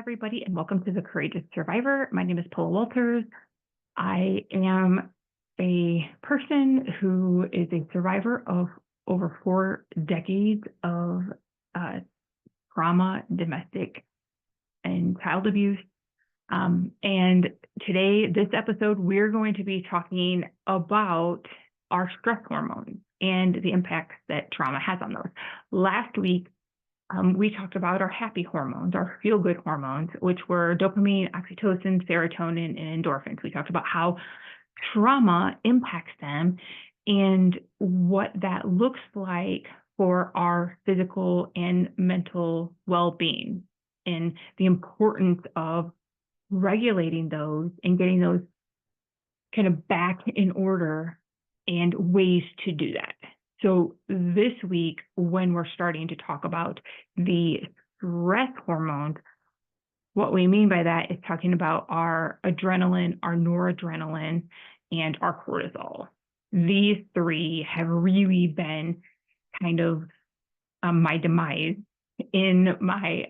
everybody, and welcome to The Courageous Survivor. My name is Paula Walters. I am a person who is a survivor of over 4 decades of trauma, domestic, and child abuse. And today, this episode, we're going to be talking about our stress hormones and the impacts that trauma has on those. Last week, we talked about our happy hormones, our feel-good hormones, which were dopamine, oxytocin, serotonin, and endorphins. We talked about how trauma impacts them and what that looks like for our physical and mental well-being, and the importance of regulating those and getting those kind of back in order and ways to do that. So this week, when we're starting to talk about the stress hormones, what we mean by that is talking about our adrenaline, our noradrenaline, and our cortisol. These 3 have really been kind of my demise in my,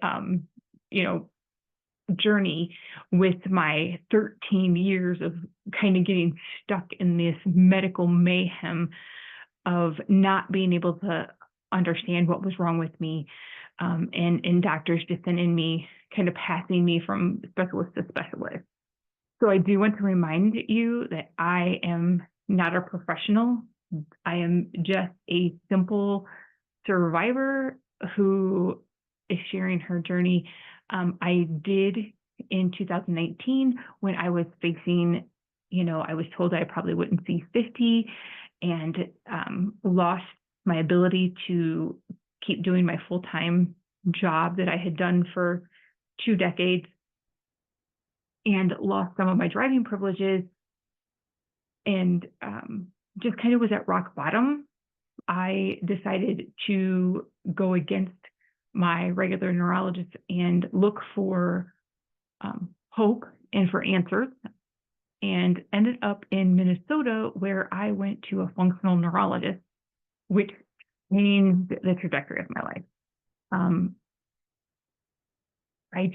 journey with my 13 years of kind of getting stuck in this medical mayhem of not being able to understand what was wrong with me, and doctors just sending me, kind of passing me from specialist to specialist. So I do want to remind you that I am not a professional. I am just a simple survivor who is sharing her journey. I did in 2019, when I was facing, I was told I probably wouldn't see 50, and lost my ability to keep doing my full-time job that I had done for 2 decades, and lost some of my driving privileges, and just kind of was at rock bottom. I decided to go against my regular neurologist and look for hope and for answers, and ended up in Minnesota, where I went to a functional neurologist, which changed the trajectory of my life. I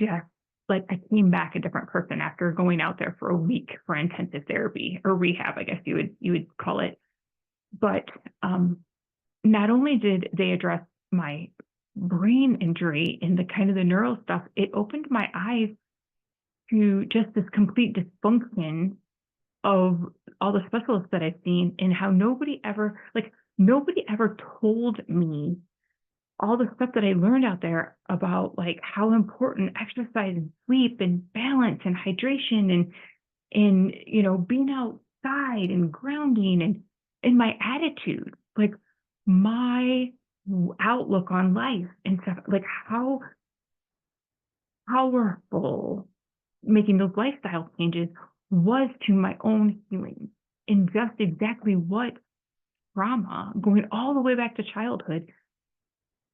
came back a different person after going out there for a week for intensive therapy, or rehab, I guess you would call it. But not only did they address my brain injury and the kind of the neural stuff, it opened my eyes to just this complete dysfunction of all the specialists that I've seen, and how nobody ever told me all the stuff that I learned out there about how important exercise and sleep and balance and hydration and being outside and grounding and my attitude, my outlook on life and stuff, how powerful making those lifestyle changes was to my own healing, and just exactly what trauma, going all the way back to childhood,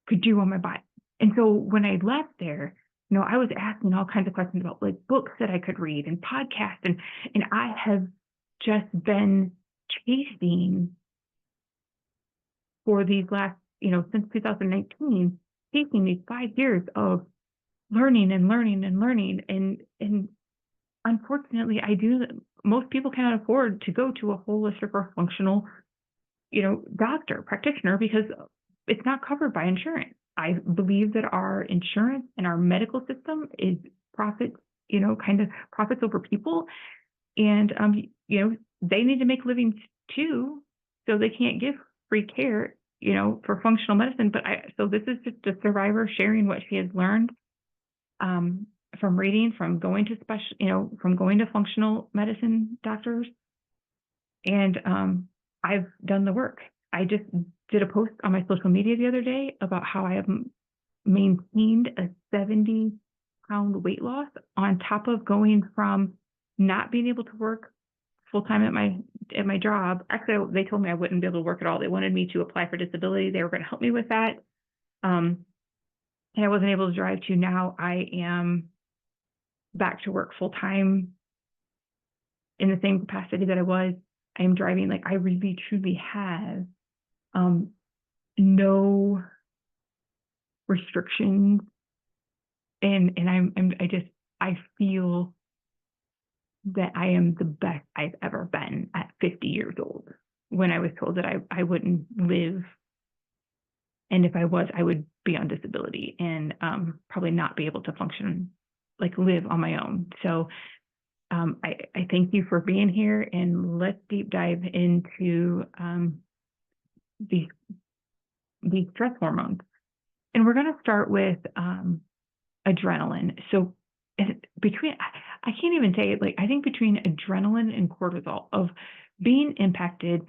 could do on my body. And so when I left there, I was asking all kinds of questions about books that I could read and podcasts, and I have just been chasing for these last, since 2019, chasing these 5 years of learning and learning and learning. And unfortunately, most people cannot afford to go to a holistic or functional, doctor, practitioner, because it's not covered by insurance. I believe that our insurance and our medical system is profits over people. And, they need to make livings too, so they can't give free care, for functional medicine. So this is just a survivor sharing what she has learned, from reading, from going to functional medicine doctors. And I've done the work. I just did a post on my social media the other day about how I have maintained a 70-pound weight loss on top of going from not being able to work full-time at my job. Actually, they told me I wouldn't be able to work at all. They wanted me to apply for disability. They were going to help me with that. And I wasn't able to drive to. Now I am back to work full-time in the same capacity that I was. I am driving. I really truly have no restrictions, and I feel that I am the best I've ever been at 50 years old, when I was told that I wouldn't live. And if I was, I would be on disability and probably not be able to function, like live on my own. So I thank you for being here, and let's deep dive into these stress hormones. And we're going to start with adrenaline. So between, I can't even say it, like, I think between adrenaline and cortisol, of being impacted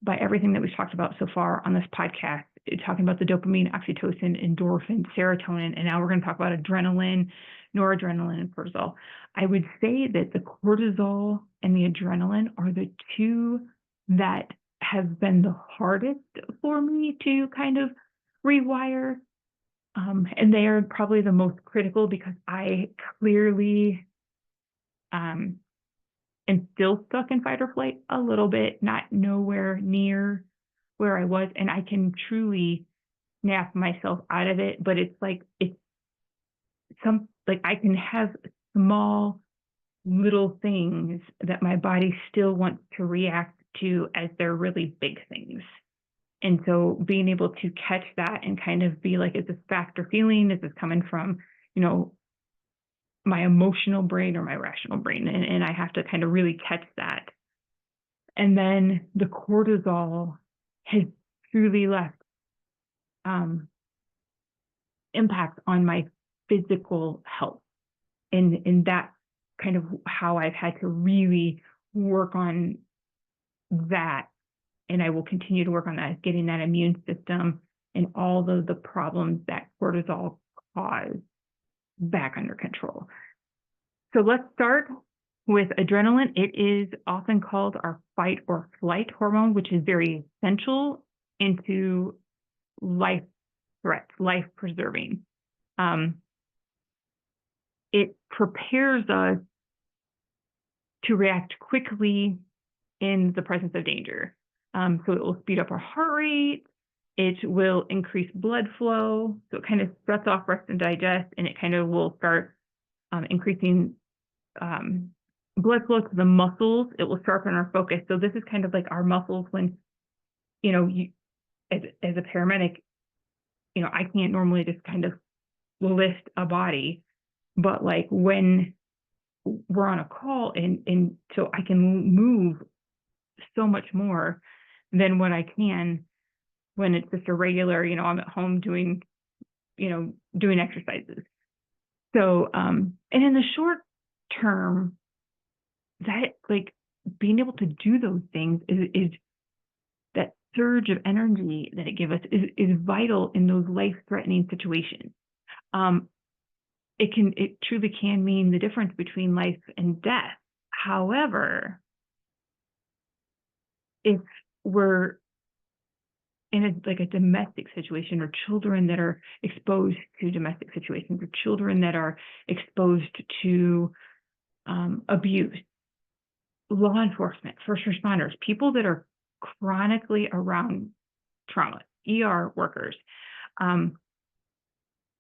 by everything that we've talked about so far on this podcast, talking about the dopamine, oxytocin, endorphins, serotonin, and now we're going to talk about adrenaline, noradrenaline, and cortisol. I would say that the cortisol and the adrenaline are the two that have been the hardest for me to kind of rewire. And they are probably the most critical, because I clearly am still stuck in fight or flight a little bit, not nowhere near where I was. And I can truly snap myself out of it, but it's like, I can have small little things that my body still wants to react to as they're really big things. And so being able to catch that and kind of be like, is this fact or feeling? Is this coming from, my emotional brain or my rational brain? And I have to kind of really catch that. And then the cortisol has truly left impact on my physical health. And that's kind of how I've had to really work on that. And I will continue to work on that, getting that immune system and all of the problems that cortisol caused back under control. So let's start with adrenaline. It is often called our fight or flight hormone, which is very essential into life threats, life preserving. It prepares us to react quickly in the presence of danger. So it will speed up our heart rate. It will increase blood flow. So it kind of sets off rest and digest, and it kind of will start increasing blood flow to the muscles. It will sharpen our focus. So this is kind of like our muscles when, you, as a paramedic, I can't normally just kind of lift a body, but like when we're on a call, and so I can move so much more than what I can when it's just a regular, I'm at home doing exercises. So, and in the short term, that, like, being able to do those things is that surge of energy that it gives us is vital in those life-threatening situations. It truly can mean the difference between life and death. However, if we're in a domestic situation, or children that are exposed to domestic situations, or children that are exposed to abuse, law enforcement, first responders, people that are chronically around trauma, ER workers,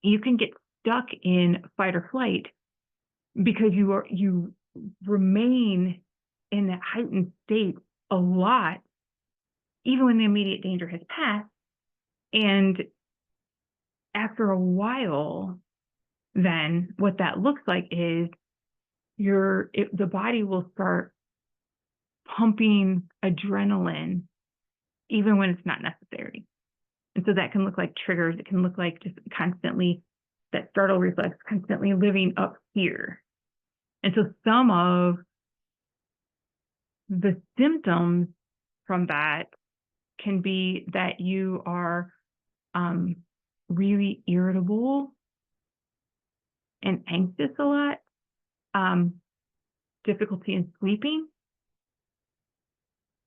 you can get stuck in fight or flight because you remain in that heightened state a lot, even when the immediate danger has passed. And after a while, then what that looks like is the body will start pumping adrenaline even when it's not necessary. And so that can look like triggers. It can look like just constantly, that startle reflex, constantly living up here. And so some of the symptoms from that can be that you are really irritable and anxious a lot, difficulty in sleeping.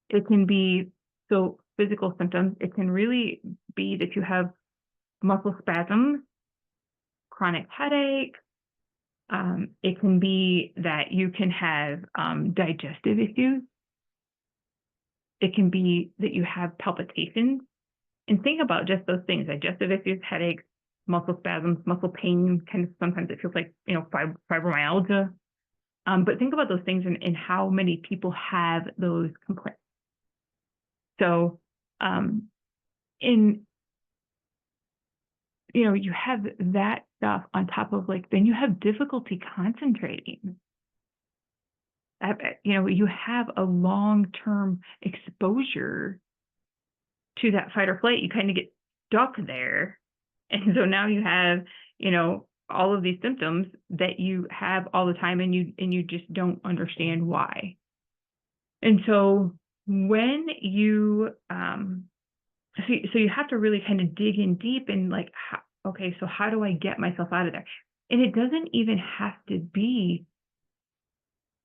It can be, so physical symptoms, it can really be that you have muscle spasms, chronic headache. It can be that you can have digestive issues. It can be that you have palpitations. And think about just those things: digestive issues, headaches, muscle spasms, muscle pain, kind of sometimes it feels like, fibromyalgia. But think about those things and how many people have those complaints. So, you have that stuff on top of then you have difficulty concentrating. You have a long-term exposure to that fight or flight. You kind of get stuck there. And so now you have, all of these symptoms that you have all the time and you just don't understand why. And so when you, so you have to really kind of dig in deep and so how do I get myself out of there? And it doesn't even have to be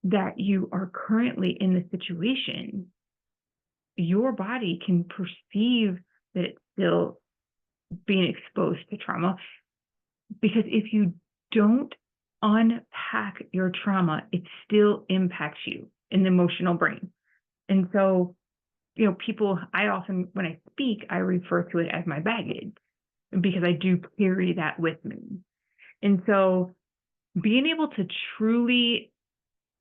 that you are currently in the situation. Your body can perceive that it's still being exposed to trauma, because if you don't unpack your trauma, it still impacts you in the emotional brain. And so, people, I often, when I speak, I refer to it as my baggage, because I do carry that with me. And so being able to truly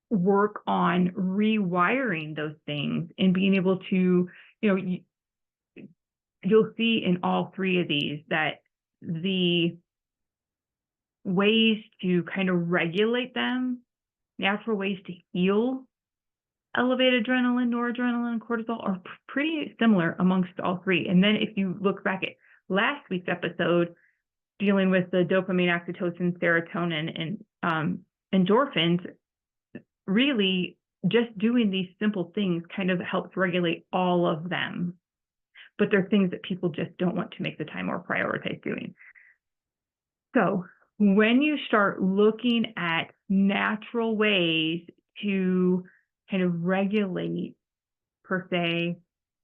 work on rewiring those things and being able to, you'll see in all three of these that the ways to kind of regulate them, natural ways to heal elevated adrenaline, noradrenaline, and cortisol are pretty similar amongst all three. And then if you look back at last week's episode dealing with the dopamine, oxytocin, serotonin, and endorphins, really just doing these simple things kind of helps regulate all of them. But they're things that people just don't want to make the time or prioritize doing. So when you start looking at natural ways to kind of regulate, per se,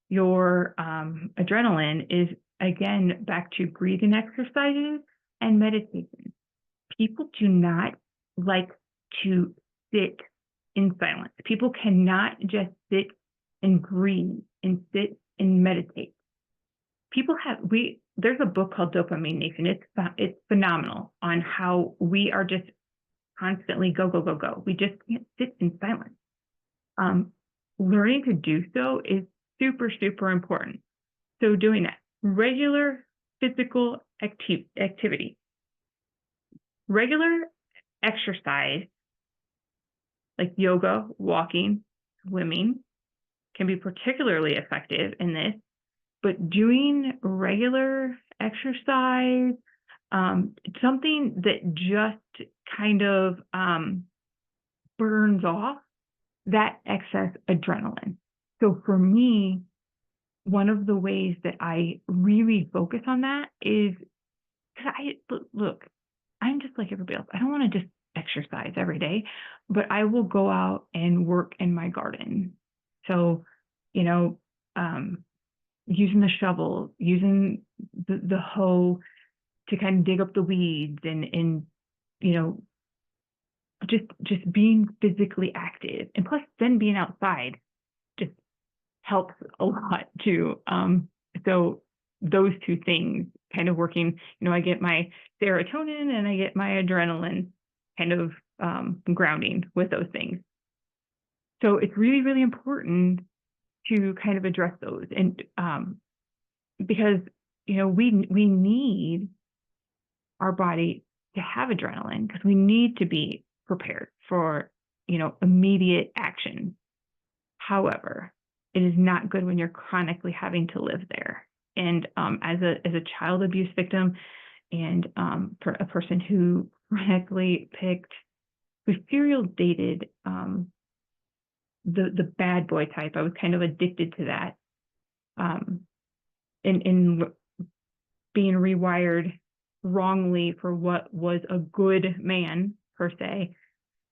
your adrenaline is, again, back to breathing exercises and meditation. People do not like to sit in silence. People cannot just sit and breathe and sit and meditate. There's a book called Dopamine Nation. It's phenomenal on how we are just constantly go, go, go, go. We just can't sit in silence. Learning to do so is super, super important. So doing that, regular physical activity, regular exercise, like yoga, walking, swimming, can be particularly effective in this. But doing regular exercise, something that just kind of burns off that excess adrenaline. So for me, one of the ways that I really focus on that is, because I'm just like everybody else. I don't want to just exercise every day, but I will go out and work in my garden. So, using the shovel, using the hoe to kind of dig up the weeds and just being physically active. And plus then being outside just helps a lot too. So those two things kind of working, I get my serotonin and I get my adrenaline kind of grounding with those things. So it's really, really important to kind of address those. And because, we need our body to have adrenaline, because we need to be prepared for, immediate action. However, it is not good when you're chronically having to live there. And as a child abuse victim and for a person who chronically who serial dated the bad boy type, I was kind of addicted to that. In being rewired wrongly for what was a good man, per se,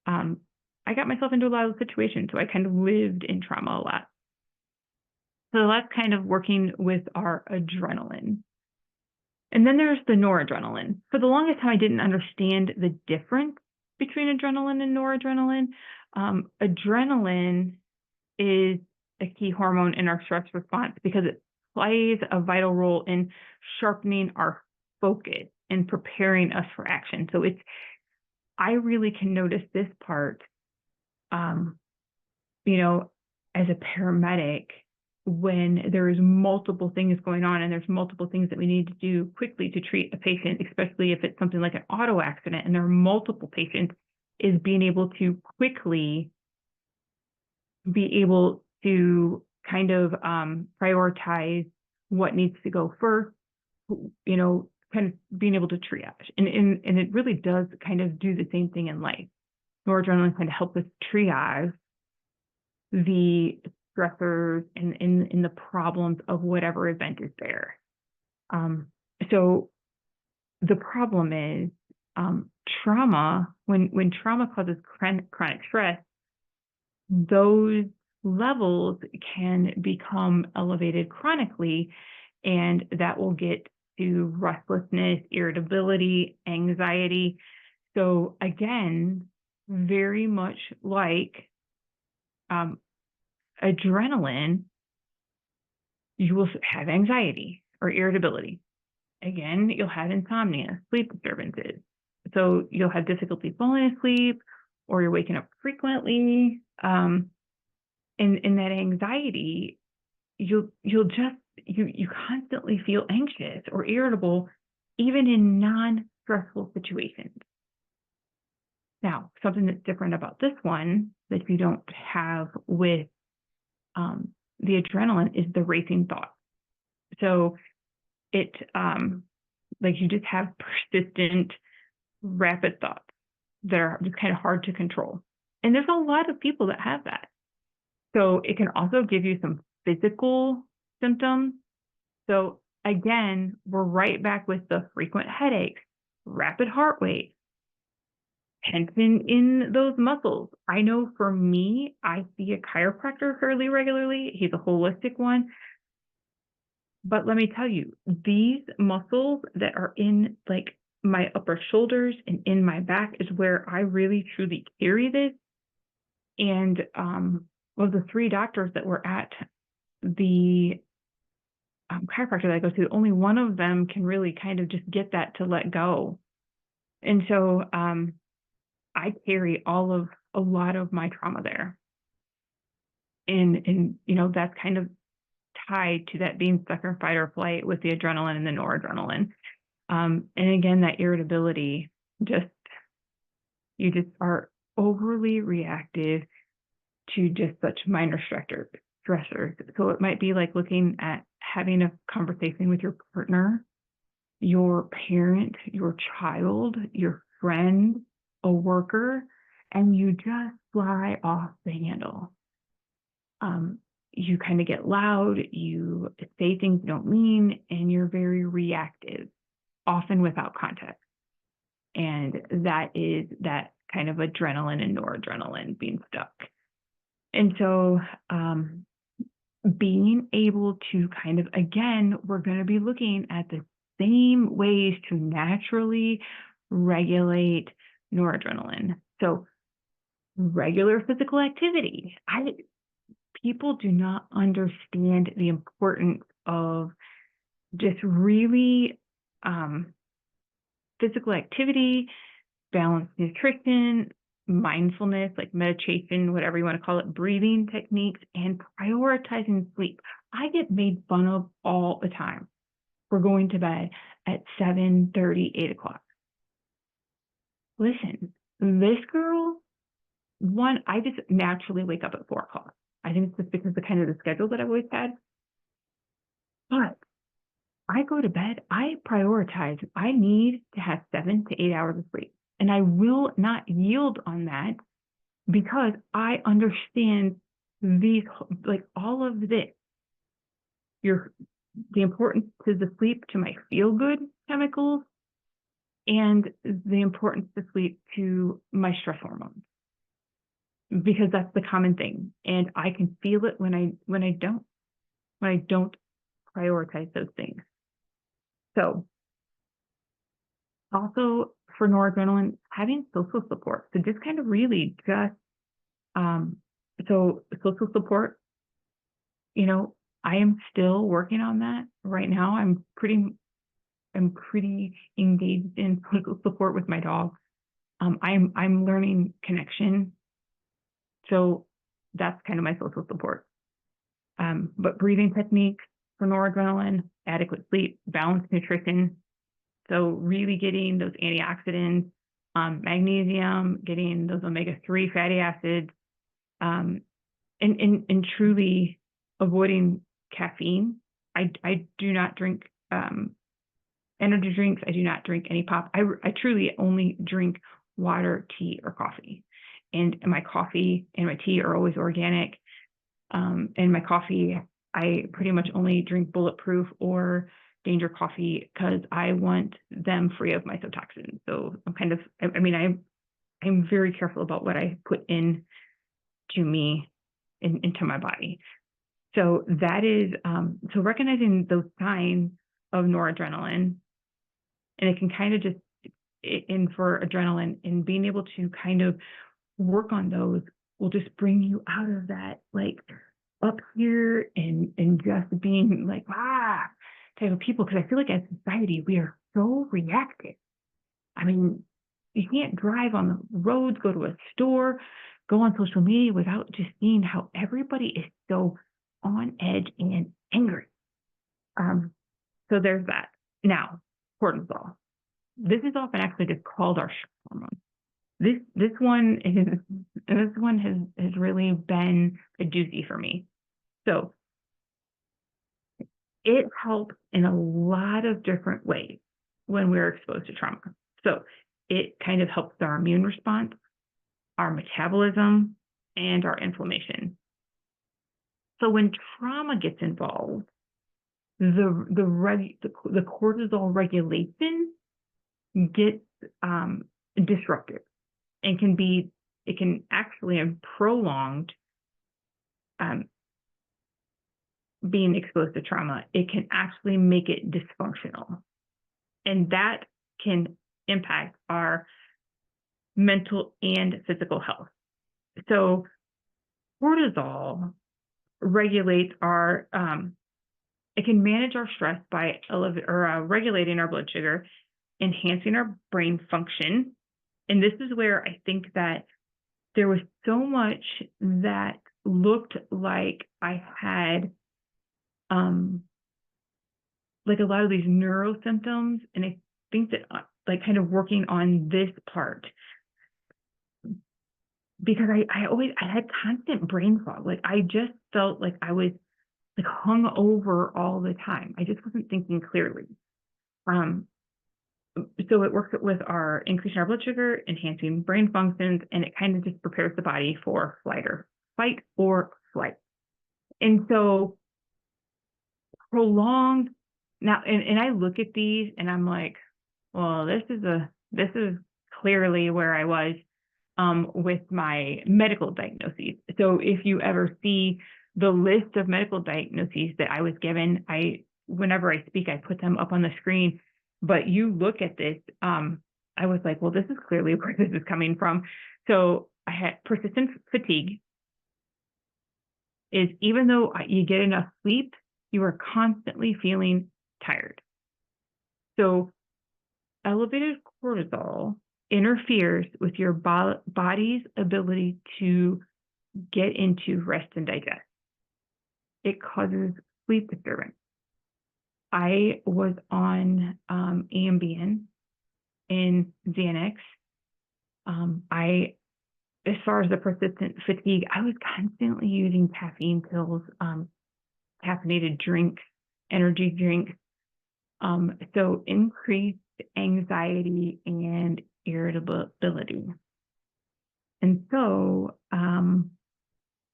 I got myself into a lot of situations. So I kind of lived in trauma a lot. So that's kind of working with our adrenaline. And then there's the noradrenaline. For the longest time, I didn't understand the difference between adrenaline and noradrenaline. Adrenaline is a key hormone in our stress response because it plays a vital role in sharpening our focus and preparing us for action. So I really can notice this part, you know, as a paramedic, when there is multiple things going on and there's multiple things that we need to do quickly to treat a patient, especially if it's something like an auto accident and there are multiple patients, is being able to quickly be able to kind of prioritize what needs to go first, you know, kind of being able to triage. And it really does kind of do the same thing in life. Noradrenaline kind of helps us triage the stressors and in the problems of whatever event is there. So the problem is trauma. When trauma causes chronic stress, those levels can become elevated chronically, and that will get to restlessness, irritability, anxiety. So again, very much like adrenaline, you will have anxiety or irritability. Again, you'll have insomnia, sleep disturbances. So you'll have difficulty falling asleep, or you're waking up frequently. And that anxiety, you constantly feel anxious or irritable, even in non-stressful situations. Now, something that's different about this one that you don't have with the adrenaline is the racing thought. So it, like you just have persistent, rapid thoughts that are just kind of hard to control. And there's a lot of people that have that. So it can also give you some physical symptoms. So again, we're right back with the frequent headaches, rapid heart rate, tension in those muscles. I know for me, I see a chiropractor fairly regularly. He's a holistic one. But let me tell you, these muscles that are in like my upper shoulders and in my back is where I really truly carry this. And of the 3 doctors that were at the chiropractor that I go to, only one of them can really kind of just get that to let go. And so I carry a lot of my trauma there. And you know, that's kind of tied to that being stuck in fight or flight with the adrenaline and the noradrenaline. And again, that irritability, you just are overly reactive to just such minor stressors. So it might be like looking at having a conversation with your partner, your parent, your child, your friend, a worker, and you just fly off the handle. You kind of get loud, you say things you don't mean, and you're very reactive, often without context. And that is that kind of adrenaline and noradrenaline being stuck. And so being able to kind of, again, we're going to be looking at the same ways to naturally regulate noradrenaline. So regular physical activity. People do not understand the importance of just really physical activity, balanced nutrition, mindfulness, like meditation, whatever you want to call it, breathing techniques, and prioritizing sleep. I get made fun of all the time for going to bed at 7:30, 8 o'clock. Listen, this girl, I just naturally wake up at 4 o'clock. I think it's just because of the kind of the schedule that I've always had. But I go to bed, I prioritize, I need to have 7 to 8 hours of sleep. And I will not yield on that because I understand these, like all of this, the importance to the sleep to my feel-good chemicals and the importance to sleep to my stress hormones. Because that's the common thing. And I can feel it when I don't prioritize those things. So also for noradrenaline, having social support. So just kind of really just, so social support, you know, I am still working on that right now. I'm pretty am pretty engaged in social support with my dog. I'm learning connection. So that's kind of my social support. But breathing techniques for noradrenaline, adequate sleep, balanced nutrition. So really getting those antioxidants, magnesium, getting those omega-3 fatty acids, and truly avoiding caffeine. I do not drink energy drinks. I do not drink any pop. I truly only drink water, tea, or coffee. And my coffee and my tea are always organic. And my coffee, I pretty much only drink Bulletproof or Danger Coffee because I want them free of mycotoxins. So I'm very careful about what I put in to me into my body. So that is, so recognizing those signs of noradrenaline, and it can kind of just, and for adrenaline, and being able to kind of work on those will just bring you out of that, like, up here and just being like, type of people. Because I feel like as society, we are so reactive. I mean, you can't drive on the roads, go to a store, go on social media without just seeing how everybody is so on edge and angry. So there's that. Now, cortisol. This is often actually just called our stress hormone. This one has really been a doozy for me. So it helps in a lot of different ways when we're exposed to trauma. So it kind of helps our immune response, our metabolism, and our inflammation. So when trauma gets involved, the cortisol regulation gets disrupted and it can actually have prolonged being exposed to trauma. It can actually make it dysfunctional, and that can impact our mental and physical health. So cortisol regulates our, it can manage our stress by regulating our blood sugar, enhancing our brain function. And this is where I think that there was so much that looked like I had like a lot of these neuro symptoms. And I think that like kind of working on this part, because I had constant brain fog. Like I just felt like I was like hung over all the time. I just wasn't thinking clearly. So it works with our increasing our blood sugar, enhancing brain functions, and it kind of just prepares the body for fight or flight. And so prolonged now, and I look at these and I'm like, well, this is clearly where I was with my medical diagnoses. So if you ever see the list of medical diagnoses that I was given, whenever I speak, I put them up on the screen. But you look at this, I was like, well, this is clearly where this is coming from. So I had persistent fatigue. Is even though you get enough sleep, you are constantly feeling tired. So elevated cortisol interferes with your body's ability to get into rest and digest. It causes sleep disturbance. I was on Ambien and Xanax. As far as the persistent fatigue, I was constantly using caffeine pills, caffeinated drinks, energy drinks. So increased anxiety and irritability. And so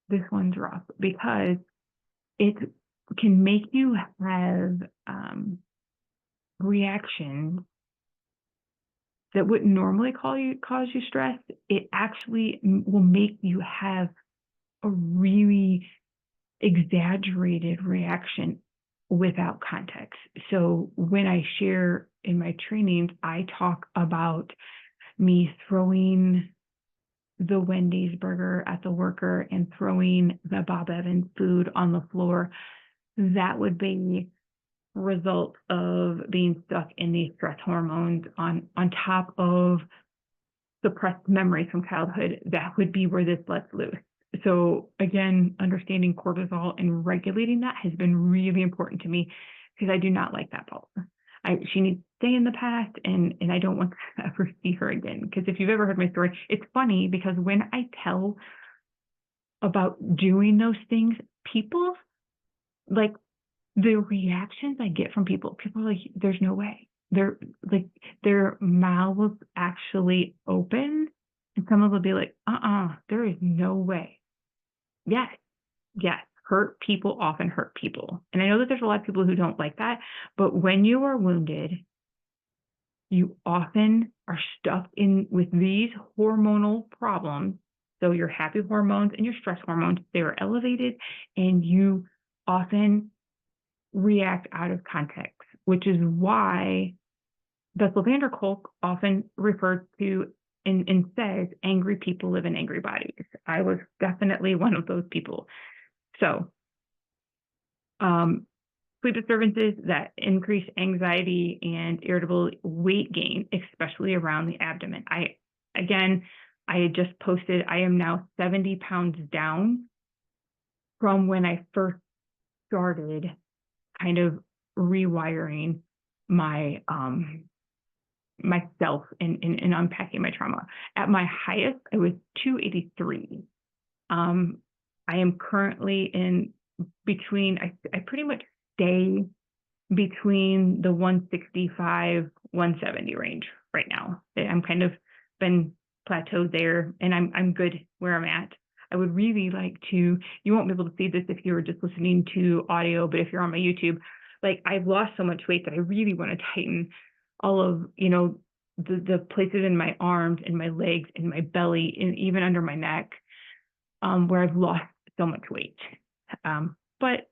this one's rough because it can make you have reactions that wouldn't normally cause you stress. It actually will make you have a really exaggerated reaction without context. So when I share in my trainings, I talk about me throwing the Wendy's burger at the worker and throwing the Bob Evans food on the floor. That would be result of being stuck in these stress hormones on top of suppressed memories from childhood, that would be where this lets loose. So again, understanding cortisol and regulating that has been really important to me, because I do not like that Paula. She needs to stay in the past, and I don't want to ever see her again. Because if you've ever heard my story, it's funny because when I tell about doing those things, people, like, the reactions I get from people are like, there's no way. They're like, their mouths actually open, and someone will be like, there is no way. Yes, hurt people often hurt people. And I know that there's a lot of people who don't like that, but when you are wounded, you often are stuck in with these hormonal problems. So your happy hormones and your stress hormones, they are elevated, and you often react out of context, which is why Bessel van der Kolk often referred to and says angry people live in angry bodies. I was definitely one of those people. So sleep disturbances that increase anxiety and irritable weight gain, especially around the abdomen. I had just posted, I am now 70 pounds down from when I first started kind of rewiring my myself and unpacking my trauma. At my highest, I was 283. I am currently in between, I pretty much stay between the 165, 170 range right now. I'm kind of been plateaued there, and I'm good where I'm at. I would really like to, you won't be able to see this if you were just listening to audio, but if you're on my YouTube, like, I've lost so much weight that I really want to tighten all of, the places in my arms and my legs and my belly and even under my neck, where I've lost so much weight. But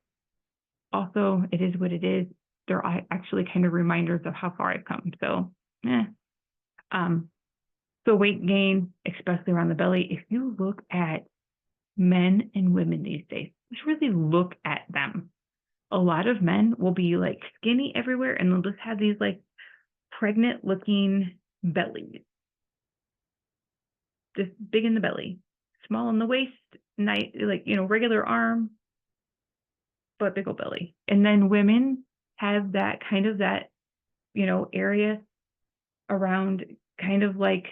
also, it is what it is. They're actually kind of reminders of how far I've come. So, so weight gain, especially around the belly. If you look at men and women these days, just really look at them. A lot of men will be like skinny everywhere, and they'll just have these like pregnant looking bellies, just big in the belly, small in the waist, nice, like, regular arm, but big old belly. And then women have that kind of that, area around, kind of like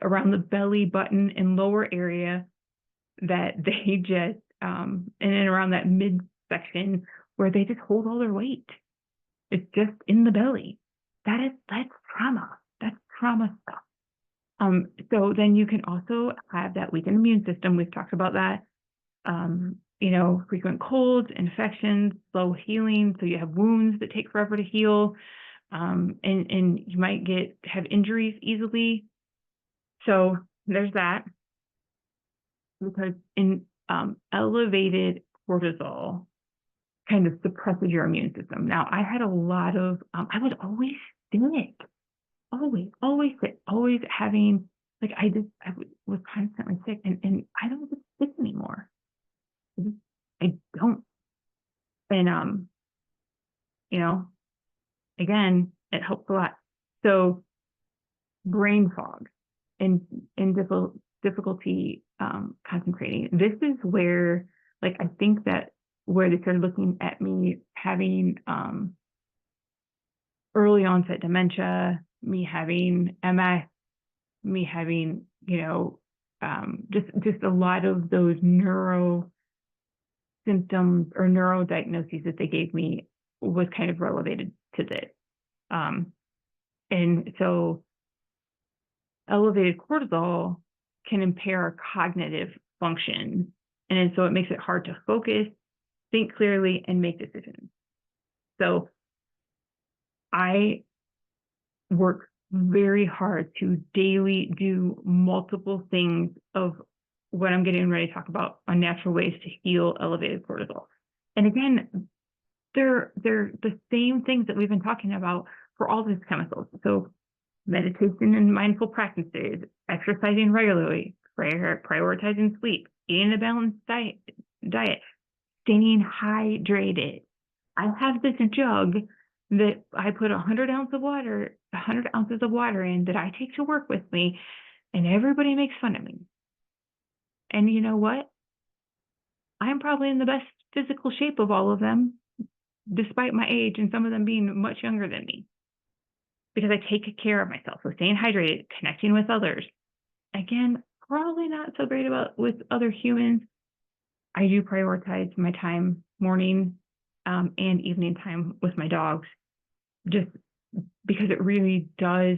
around the belly button and lower area, that they just, and then around that midsection where they just hold all their weight. It's just in the belly. That's trauma. That's trauma stuff. So then you can also have that weakened immune system. We've talked about that. Frequent colds, infections, slow healing. So you have wounds that take forever to heal. And you might have injuries easily. So there's that. Because in elevated cortisol kind of suppresses your immune system. Now, I had a lot of, I was always sick, always sick, always having, like, I was constantly sick, and I don't get sick anymore. I don't. And, again, it helps a lot. So brain fog and difficulty concentrating. This is where, like, I think that where they started looking at me having early onset dementia, me having MS, me having, just a lot of those neuro symptoms or neuro diagnoses that they gave me was kind of related to this. And so elevated cortisol can impair our cognitive function. And so it makes it hard to focus, think clearly, and make decisions. So I work very hard to daily do multiple things of what I'm getting ready to talk about on natural ways to heal elevated cortisol. And again, they're the same things that we've been talking about for all these chemicals. So meditation and mindful practices, exercising regularly, prioritizing sleep, eating a balanced diet, staying hydrated, I have this jug that I put 100 ounces of water in that I take to work with me, and everybody makes fun of me. And you know what? I'm probably in the best physical shape of all of them, despite my age and some of them being much younger than me, because I take care of myself. So staying hydrated, connecting with others. Again, probably not so great about with other humans. I do prioritize my time, morning and evening time with my dogs, just because it really does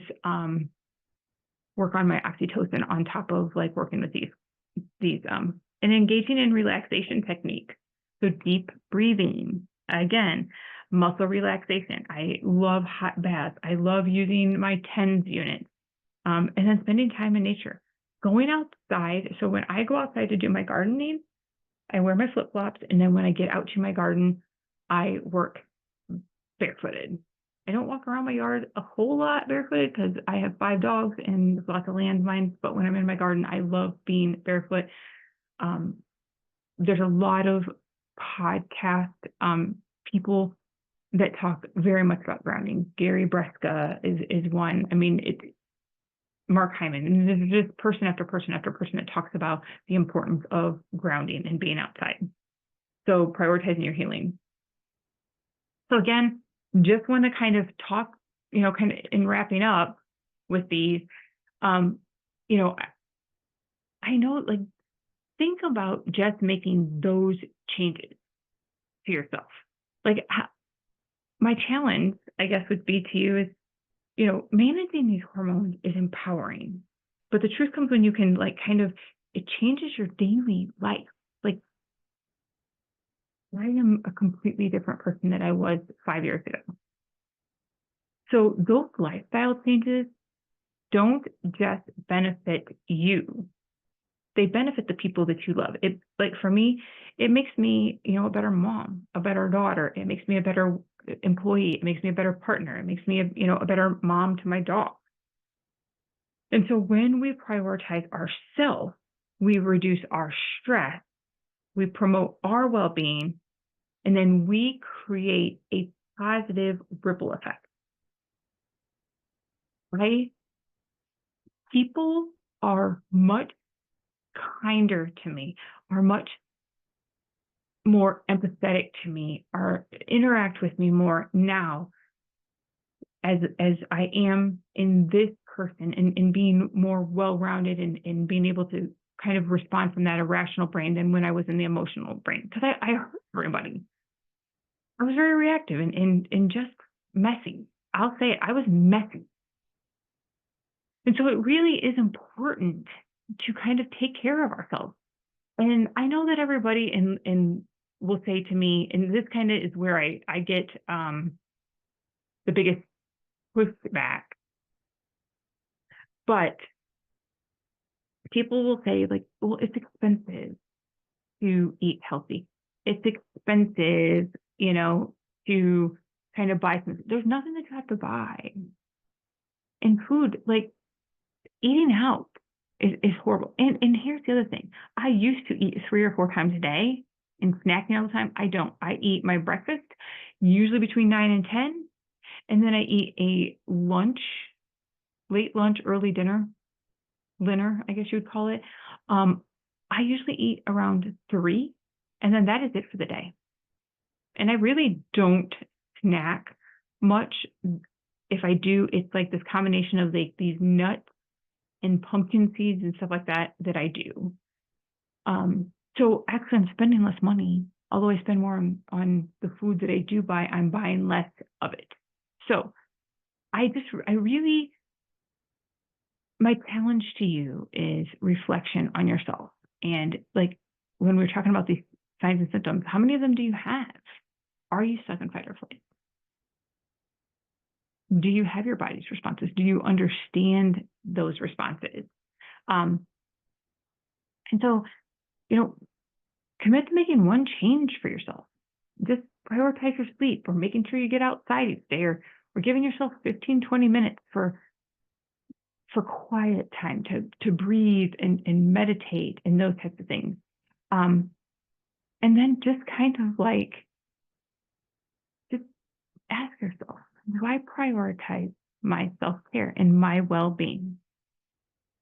work on my oxytocin on top of like working with these and engaging in relaxation technique. So deep breathing, again, muscle relaxation. I love hot baths. I love using my TENS unit. And then spending time in nature, going outside. So when I go outside to do my gardening, I wear my flip-flops, and then when I get out to my garden, I work barefooted. I don't walk around my yard a whole lot barefooted because I have 5 dogs and lots of landmines, but when I'm in my garden, I love being barefoot. There's a lot of podcast people that talk very much about grounding. Gary Breska is one. I mean, Mark Hyman, and there's just person after person after person that talks about the importance of grounding and being outside. So prioritizing your healing. So again, just want to kind of talk, kind of in wrapping up with these, I know, like, think about just making those changes to yourself. Like, my challenge, I guess, would be to you is, managing these hormones is empowering, but the truth comes when you can it changes your daily life. Like, I am a completely different person than I was 5 years ago. So those lifestyle changes don't just benefit you. They benefit the people that you love. For me, it makes me, a better mom, a better daughter. It makes me a better employee. It makes me a better partner. It makes me a better mom to my dog. And so when we prioritize ourselves, we reduce our stress, we promote our well-being, and then we create a positive ripple effect. Right? People are much kinder to me, are much more empathetic to me, or interact with me more now as I am in this person, and being more well-rounded and being able to kind of respond from that irrational brain than when I was in the emotional brain. Because I hurt everybody. I was very reactive and just messy. I'll say it, I was messy. And so it really is important to kind of take care of ourselves. And I know that everybody in will say to me, and this kind of is where I get the biggest pushback, but people will say, like, well, it's expensive to eat healthy. It's expensive, to kind of buy something. There's nothing that you have to buy. And food, like eating out is horrible. And here's the other thing. I used to eat 3 or 4 times a day and snacking all the time. I don't. I eat my breakfast usually between 9 and 10. And then I eat a lunch, late lunch, early dinner, I guess you would call it. I usually eat around 3, and then that is it for the day. And I really don't snack much. If I do, it's like this combination of like these nuts and pumpkin seeds and stuff like that I do. So actually I'm spending less money, although I spend more on the food that I do buy. I'm buying less of it. So my challenge to you is reflection on yourself. And like when we're talking about these signs and symptoms, how many of them do you have? Are you stuck in fight or flight? Do you have your body's responses? Do you understand those responses? And so, commit to making one change for yourself. Just prioritize your sleep, or making sure you get outside each day, or giving yourself 15, 20 minutes for quiet time to breathe and meditate and those types of things. And then just kind of like ask yourself, do I prioritize my self-care and my well-being?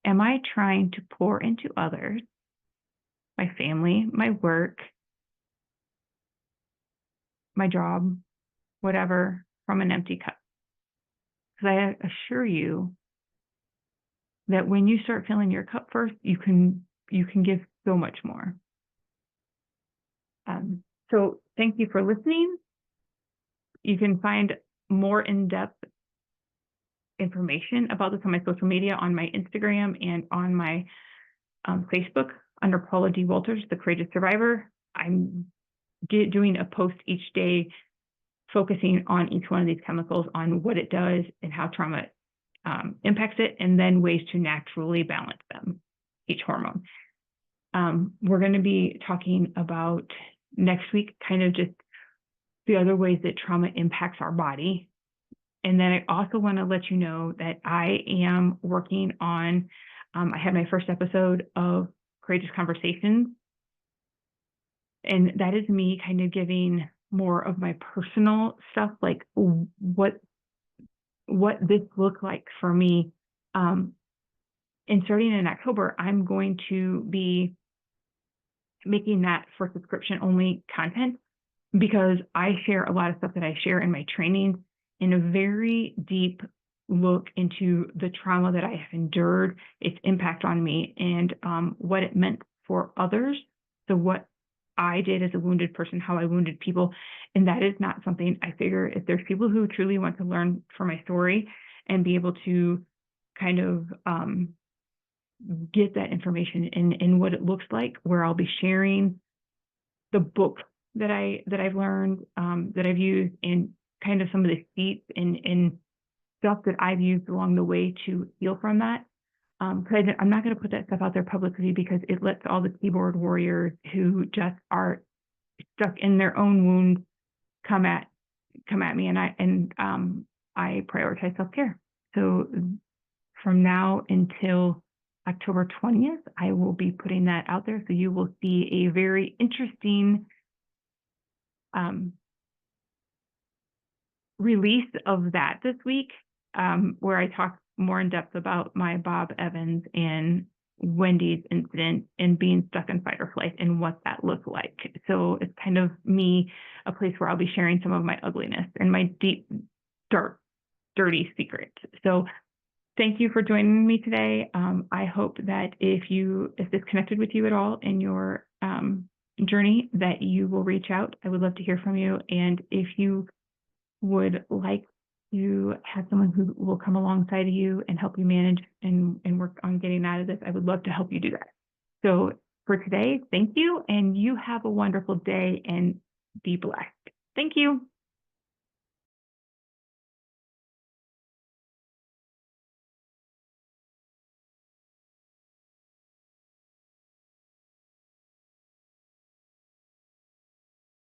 Am I trying to pour into others, my family, my work, my job, whatever, from an empty cup? Because I assure you that when you start filling your cup first, you can give so much more. So thank you for listening. You can find more in-depth information about this on my social media, on my Instagram, and on my Facebook under Paula D. Walters, the Courageous Survivor. I'm doing a post each day focusing on each one of these chemicals, on what it does and how trauma impacts it, and then ways to naturally balance them, each hormone. We're going to be talking about next week kind of just the other ways that trauma impacts our body. And then I also want to let you know that I am working on, I had my first episode of Courageous Conversations. And that is me kind of giving more of my personal stuff, like what this looked like for me. And starting in October, I'm going to be making that for subscription only content, because I share a lot of stuff that I share in my training in a very deep look into the trauma that I have endured, its impact on me, and what it meant for others. So what I did as a wounded person, how I wounded people. And that is not something I figure, if there's people who truly want to learn from my story and be able to kind of get that information in what it looks like, where I'll be sharing the book that I've learned, that I've used, and kind of some of the seats and stuff that I've used along the way to heal from that. Because I'm not going to put that stuff out there publicly, because it lets all the keyboard warriors who just are stuck in their own wounds come at me, and I prioritize self-care. So from now until October 20th, I will be putting that out there. So you will see a very interesting release of that this week, where I talk more in depth about my Bob Evans and Wendy's incident and being stuck in fight or flight and what that looked like. So it's kind of me, a place where I'll be sharing some of my ugliness and my deep, dark, dirty secrets. So thank you for joining me today. I hope that if this connected with you at all in your journey, that you will reach out. I would love to hear from you. And if you would like to have someone who will come alongside of you and help you manage and work on getting out of this, I would love to help you do that. So for today, thank you, and you have a wonderful day and be blessed. Thank you.